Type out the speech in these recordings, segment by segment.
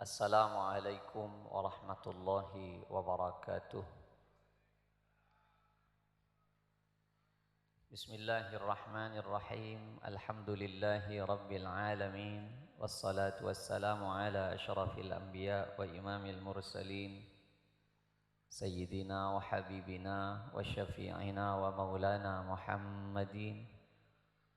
Assalamualaikum warahmatullahi wabarakatuh. Bismillahirrahmanirrahim. Alhamdulillahi rabbil alamin. Wassalatu wassalamu ala asyrafil anbiya wa imamil mursalin. Sayyidina wa habibina wa syafi'ina wa maulana Muhammadin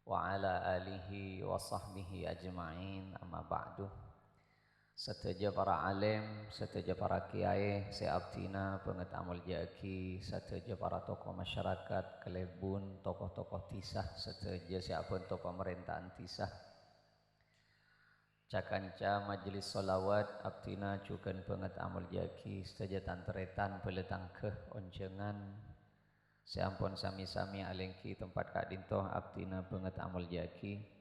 wa ala alihi wa sahbihi ajma'in, amma ba'du. Sateja para alim, sateja para kiai, seabtina penget amal jaki, sateja para tokoh masyarakat, kelebun, tokoh-tokoh tisah, sateja siapun tokoh pemerintahan tisah. Cakanca majelis solawat, abtina cukan penget amal jaki, sateja tanteretan peletang keh oncengan. Seampun sami-sami alengki tempat kak dintoh, abtina penget amal jaki.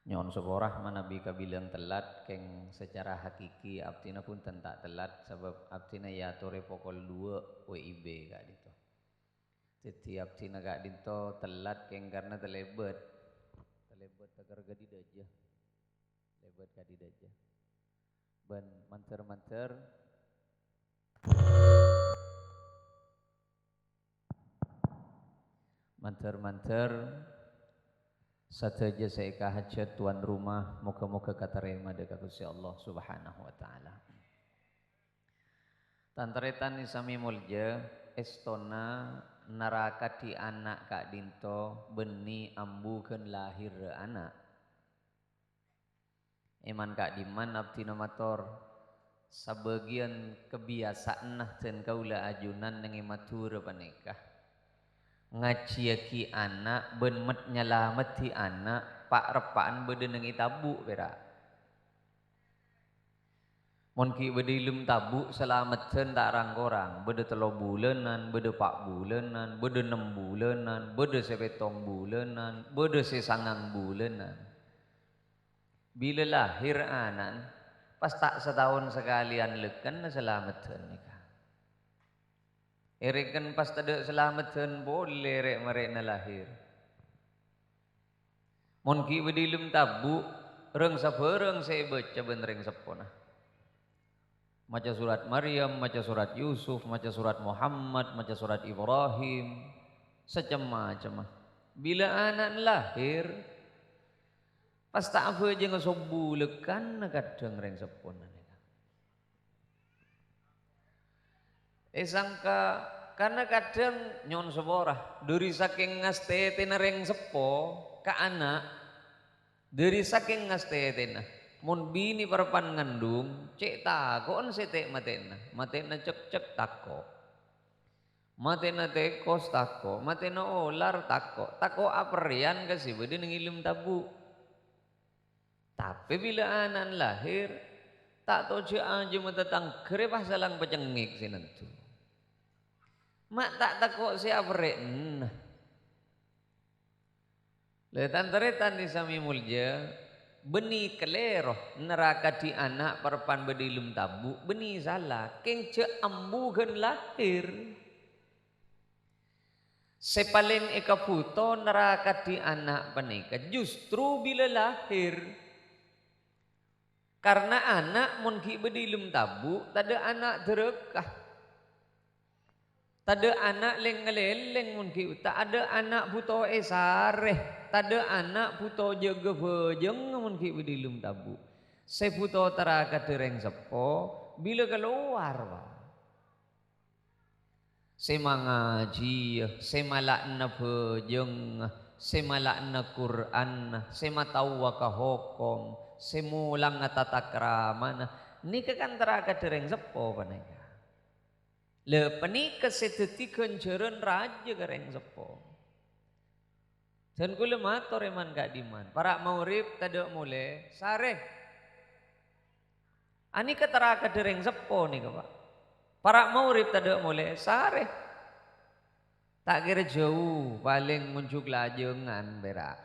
Nyon seborah manabi kabilang telat keng secara hakiki abtina pun tentak telat sebab abtina ya tore pokol 2 WIB kak dito. Jadi abtina kak dito telat keng karena telebet tegar gadi daja. Lebet gadi daja. Ben manter-manter sateja seika hajat tuan rumah, moga-moga katarima dekat Gusti Allah Subhanahu wa taala. Tanteretan isami mulja estona neraka di anak kak dinto beni ambukeun lahir anak. Iman kak diman abdina mator sabagian kebiasaan nah ten kaula ajunan nang matur panikah. Ngaciaki anak ben met nyalameti anak pak repaan bede nang itabu pera. Mon ki bede ilum tabu selameteun tak rangkorang, bede 3 bulanan, bede 4 bulanan, bede 6 bulanan, bede 7 bulanan, bede 9 bulanan. Bila lahir anak pas tak setahun sekalian leken selameteun nikah. Erekan pas tada selameteun boleh rek mereka lahir. Mon ki bedilum tabu reng sapereng saya baca ben reng sepona. Maca surat Maryam, maca surat Yusuf, maca surat Muhammad, maca surat Ibrahim, secam-macam. Bila anak lahir pas tak apa je ngasobu lekan kadang reng sepona. Sangka karena kadang nyon seborah dari saking ngaste tena reng sepo ka anak dari saking ngaste tena mun bini perpan ngandung cek takon setek matena cek tako matena tekos tako matena olar tako aperian kasih bede ngilim tabu. Tapi bila anak lahir tak tahu je aja matatang kerepah salang pecengik sinentu. Mak tak takut siapa rek. Letan teretan di sami mulja beni keleroh neraka di anak perpan bedilum tabu beni salah keng ce ambuhan lahir. Sepaling eka puto neraka di anak panika justru bila lahir. Karena anak mun ki bedilum tabu tada anak derekah. Tada anak leng-leleng mun ki tak ada anak buto esareh, tada anak buto jaga bejeng mun ki bedilum tabu. Se buto teraka dereng sepo bila keluar ba. Se mangaji, se malakna bejeng, se malakna Quran, se matawa ka hukum, se mulang tata krama. Ni kan teraka dereng sepo paneka. Le penika setetikeun jeureun raja gareng sepo. Dan kula matur eman gak diman. Para maurib tada mule sareh. Ani keteraka dereng sepo nih Pak. Para maurib tada mule sareh. Tak kira jauh paling muncul lajengan berak.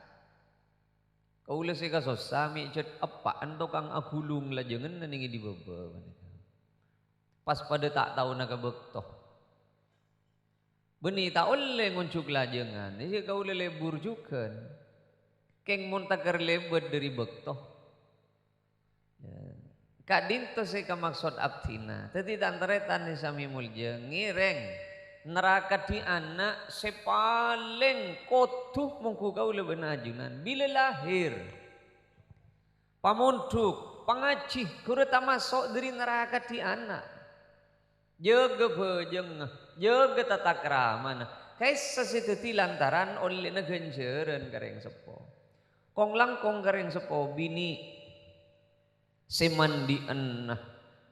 Kaula sika sosami cet apaan tukang agulung lajengan ningi di bebe. Pas pada tak tahu nak bektoh. Beni tak oleh nguncuk lajengan. Jadi kau oleh lebur juga. Keng mun takar lebet dari bektoh. Ya. Kak dinto saya ke maksud abdina. Tadi tantaretan ni sami mulja ngireng neraka di anak sepaling kotuh mungku kau lebih najunan bila lahir pamunduk pangaji kureta masuk dari neraka di anak jaga bejeng jaga tata krama kaisa situ lantaran oleh negenjeren kareng sepo kong langkong kareng sepo bini se mandi enah,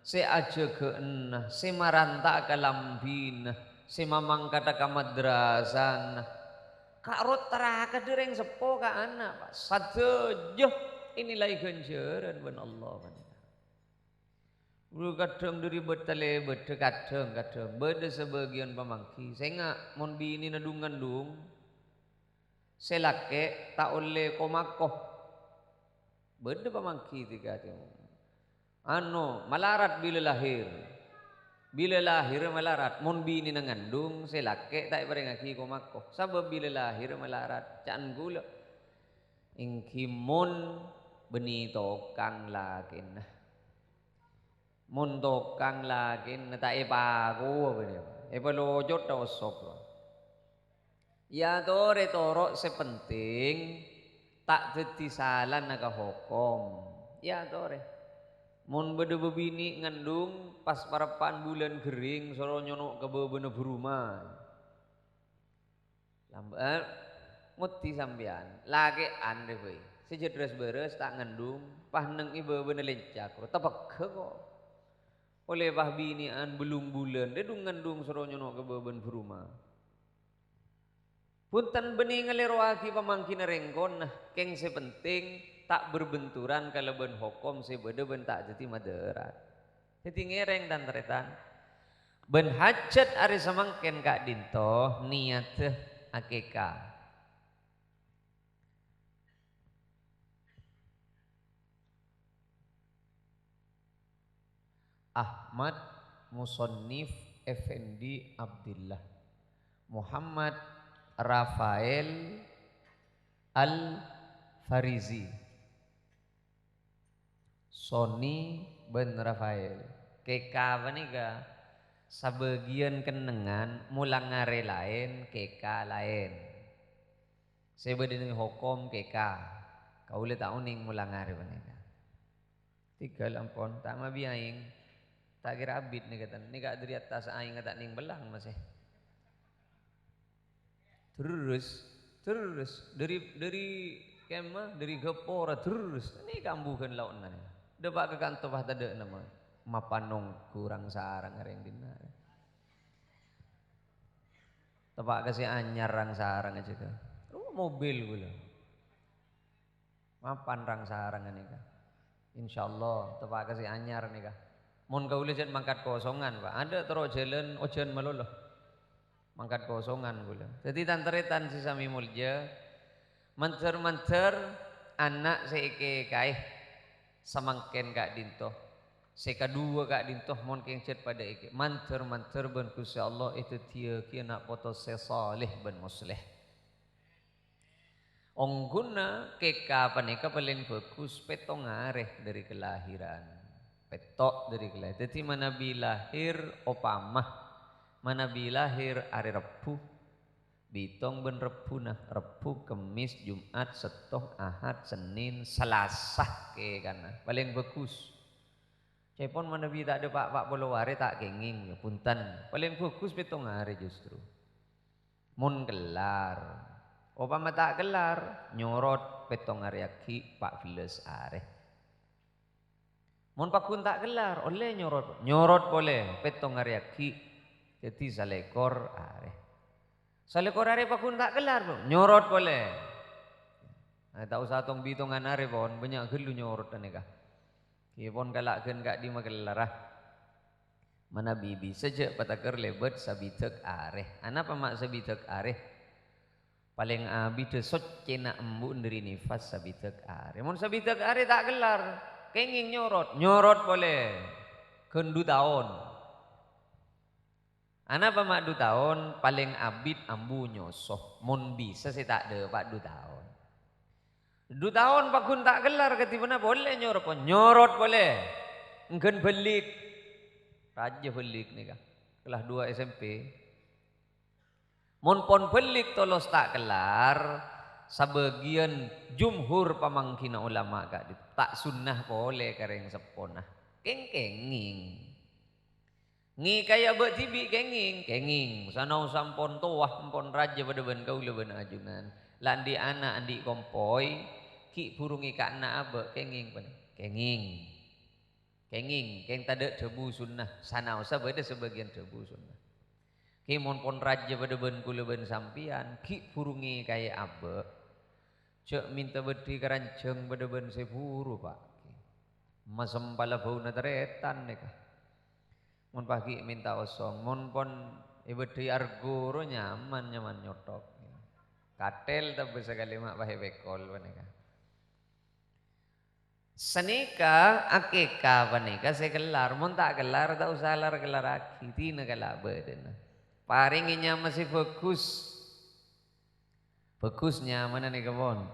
se aja ke enah, se maranta ke lambina, se mamang kata ke madrasan. Kak rot teraka dereng sepo ka anak pak. Satejo inilah ganjaran ben Allah. Bulu kadang dari betale bede kadang bede sebagian pamangki. Saya nggak mon bini nadungan dung. Selake tak oleh komakoh. Bede pamangki tiga tiang. Malarat bila lahir malarat mon bini nangandung selake tak berengaki ko makko sabab bila lahir malarat caan gula ingki mon beni tokang lakin mon tokang lakin tak epago beni epalojot tosok ya tore torok sepenting tak tetisalan naga hukum ya tore mon bede bebini ngandung pas parapan bulan kering soro nyono ke bebena berumah lambat muti sampean lagi ande we sejedres beres tak ngandung pah neng ibe bena lencak tepek kok oleh pah binian belum bulan dia dung ngandung soro nyono ke beben berumah punten bening ngaleroaki pamangkin rengkon keng sepenting tak berbenturan kalau ben hukum sebeda ben tak jadi moderat. Jadi ngereng dan teretan. Ben hajat ari samangken kak dinto niat akikah. Ahmad Musonnif Effendi Abdillah Muhammad Rafael Al Farizi Sony Ben Rafael keka panika sabagian kenengan mulang ngare lain keka lain sebedene hukum keka kaule tak uning mulang ngare panika tiga lampon tak mabiaing tak kira abid nih kata nih gak dari atas aing kata ning belang masih terus dari kemah dari gepora terus ini kambukan laut nanya depak ke kantor bah tade nama mapanong kurang sarang areng dina tepak kasih anyar rang sarang aja ke mobil gula mapan rang sarang ini kah insyaallah tepak kasih anyar nih kah mun kaule jan mangkat kosongan pak ada terus jalan ojan malolo mangkat kosongan gula jadi tanteretan si sami mulja mencer anak seike kaih samangken kak dintoh seka dua kak dintoh mon kengcet pada iki manter ben Gusti Allah itu dia kena foto sesalih ben musleh ongguna keka panika paling bagus petong areh dari kelahiran petok dari kelahiran jadi mana bilahir opamah mana bilahir hari Rebu Bitong ben Rebu Rebu Kemis Jumat Setoh Ahad Senin Selasa ke kana paling bagus cepon mana bi tak ada pak poloware tak kenging ya punten paling bagus betong hari justru mun kelar opama tak kelar nyorot petong hari aki pak files are mun pakun tak kelar oleh nyorot boleh petong hari aki jadi salekor are salekor are pakun tak kelar nyorot boleh tak usah tong bitongan are pon banyak gelu nyorot aneka kipon kalakkeun kak di magelarah mana bibi saja pataker lebet sabitek are anapa mak sabitek are paling abi de soccena embun dari nifas sabitek are mun sabitek are tak kelar kenging nyorot boleh kendu tahun Anak mak 2 tahun paling abid ambu nyosoh mun bisa sih tak ada pak 2 tahun 2 tahun pakun tak gelar ketibana boleh nyorot boleh enggan belik raja belik nih kah kelas 2 SMP mun pon belik tolos tak kelar sebagian jumhur pamangkina ulama kak tak sunnah boleh kareng sepona kenging ngi kaya be tibi kenging sanau sampon tuah empon raja pada ben kau leben ajunan landi anak andi kompoi ki burungi kak na abe kenging keng tada debu sunnah sanau sabada sebagian debu sunnah ki mon pon raja pada ben kula ben sampian ki burungi kaya abe cek minta beti keranceng pada ben sepuru pak masem pala bau na teretan nika mon pagi minta osong mon pon ibedi argoro nyaman nyotok katel tapi sekali mak bahe bekol nika senika akeka panika saya gelar mon tak gelar tak usah lar gelar aki tina kala bedena paringinya masih bagusnya mana nih kebon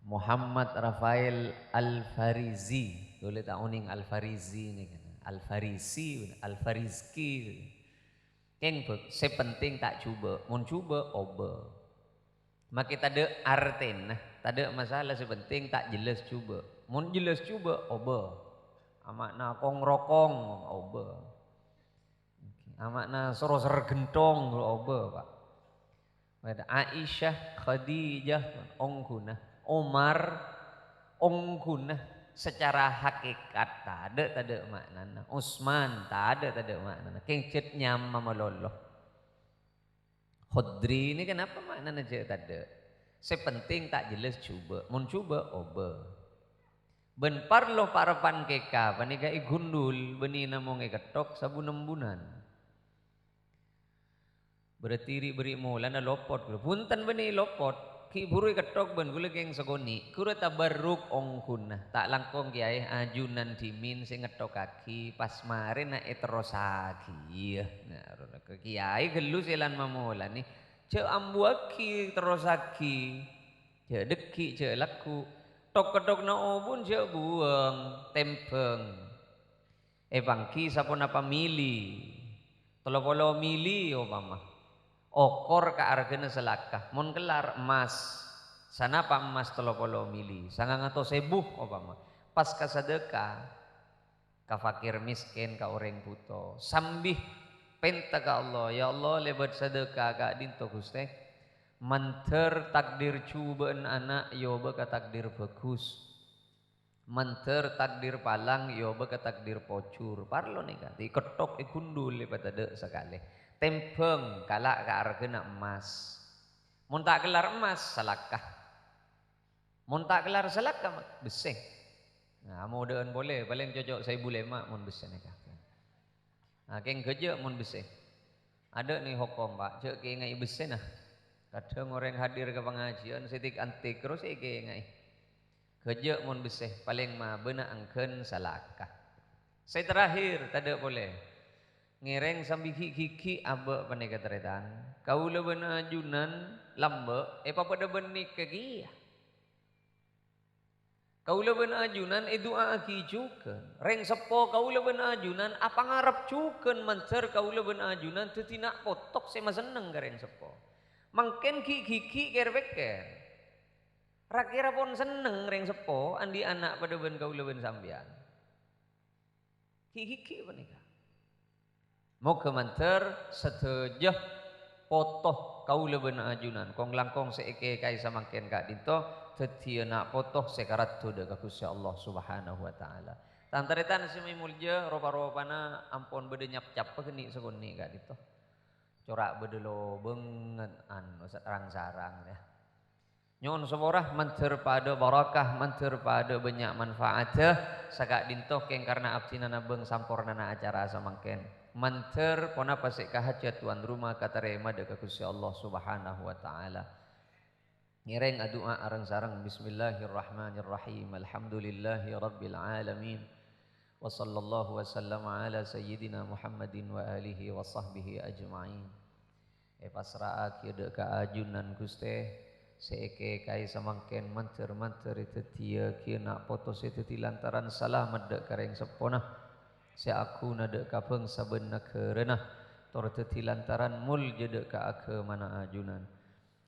Muhammad Rafael Al-Farizi boleh tak uning Al-Farizi nih kan Al-Farizki yang sepenting tak coba mun coba oba maka tak ada arten tak ada masalah sepenting tak jelas coba mun jelas coba oba amakna kong rokong oba amakna soro-soro gentong oba pak Aisyah Khadijah ongkuna Umar ongkuna secara hakikat tak ada maknana Utsman tak ada maknana kengcet nyam mamaloloh Khudri ini kenapa maknana je tak ada sepenting tak jelas coba mun coba oba ben parlo parapan keka panika igundul beni namong iketok sabu nembunan beretiri beri mulana lopot punten beni lopot ki buru ketok ben gule geng sagoni kura tabarruk ongkuna tak langkong kiai ajunan dimin sing ngetok kaki pas mare na eterosaki nah ke kiai gelu selan mamulani ce ambuaki terosaki ce deki ce laku tok ketok na obun ce buang tempeng bangki sapon apa mili tolo-polo mili obama okor ka argana selakah mun kelar emas sana pa emas 30 mili sangang atau sebuh obama pas ka sedekah ka fakir miskin ka orang buta sambih penta ka Allah ya Allah lebat sedekah ka dinto Gusti manter takdir cubaan anak yo ka takdir bagus manter takdir palang yo ka takdir pocur parlo nih kan diketok ikundul lebat ada sekali tempeng kalak ka argana emas mun tak gelar emas salakah mun tak gelar salakah besih nah modern boleh paling cocok saya boleh mak mun besih nikah nah keng kerja mun besih ada nih hukum pak cek ke ngai besih nah kadang orang hadir ke pengajian setik antik terus ke ngai kerja mun besih paling mah beuna angkeun salakah saya terakhir tak ada boleh ngereng sambil kiki abe panika teretan kaula ben ajunan lambe pada benik kegi kaula ben ajunan doa akijukeun reng sepo kaula ben ajunan apa ngarep cukeun mencer kaula ben ajunan teu tina potok saya mah seneng ka reng sepo mangken kiki kerbeker rakira pun seneng reng sepo andi anak pada ben kaula ben sambian kiki panika moga manter setejah potoh kaula ben ajunan kong langkong seeke kai samangken kak dinto tetieu nak potoh sekarat tu ka Gusti Allah Subhanahu wa taala tantaretan semi mulja ropa-ropana ampun bede nyap-cap peuni sagoni kak dinto corak bede lo beungeut anu sarang-sarang ya nyon saborah manter pada barakah manter pada banyak manfaatnya sagak dinto keng karena abdinana beung sampurnana acara samangken manter pona pasik kahajat tuan rumah katarema deuk Gusti Allah Subhanahu wa taala ngireng adua arang sareng bismillahirrahmanirrahim alhamdulillahi rabbil alamin wa sallallahu wasallam ala sayyidina Muhammadin wa alihi wa sahbihi ajma'in pasrah deuk ka ajunan Gusti seeke kai samangken manter itu tia kina potos itu lantaran salah medek kareng sepona se aku nade kapeng saben nakerena tor teti lantaran mul jedek ka ake mana ajunan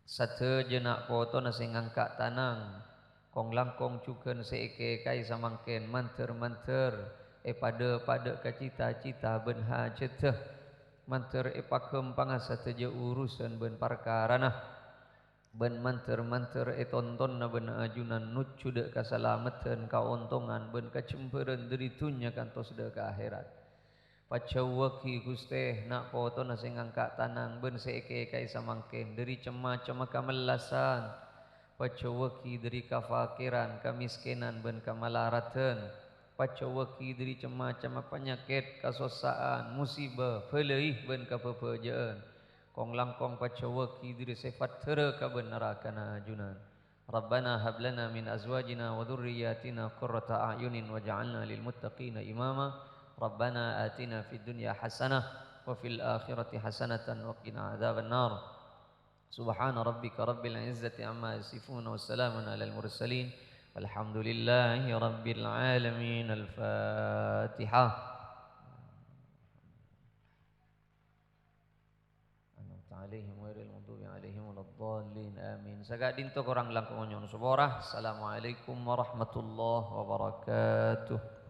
sate jenak poto nasi ngangkat tanang kong langkong cuken seeke kai samangken manter pada cita-cita ben hajateh manter pakem pangasate je urusan ben perkarana ben manter tonton na ben ajunan nucu dek kasalamatan kauntungan ben kacemperan dari dunya kantos dek ka akhirat pacawaki guste nak poto na sing angkat tanang ben seeke kai samangken dari cema-cema kamelasan pacawaki dari kafakiran kamiskinan ben kamalaratan pacawaki dari cema-cema penyakit kasosaan musibah peleih ben kapepejaan kong langkong pacawaki diri sifat tera kabenarakan ajunan Rabbana hab lana min azwajina wa dhurriyyatina qurrata a'yunin waj'alna lil muttaqina imama Rabbana atina fid dunya hasanah wa fil akhirati hasanatan wa qina adzaban nar Subhana rabbika rabbil izzati amma yasifun wa salamun alal mursalin walhamdulillahi rabbil alamin al-fatihah alaihim wairil maghdubi alaihim waladdallin amin sagad dinto korang langkung nyon suborah assalamualaikum warahmatullahi wabarakatuh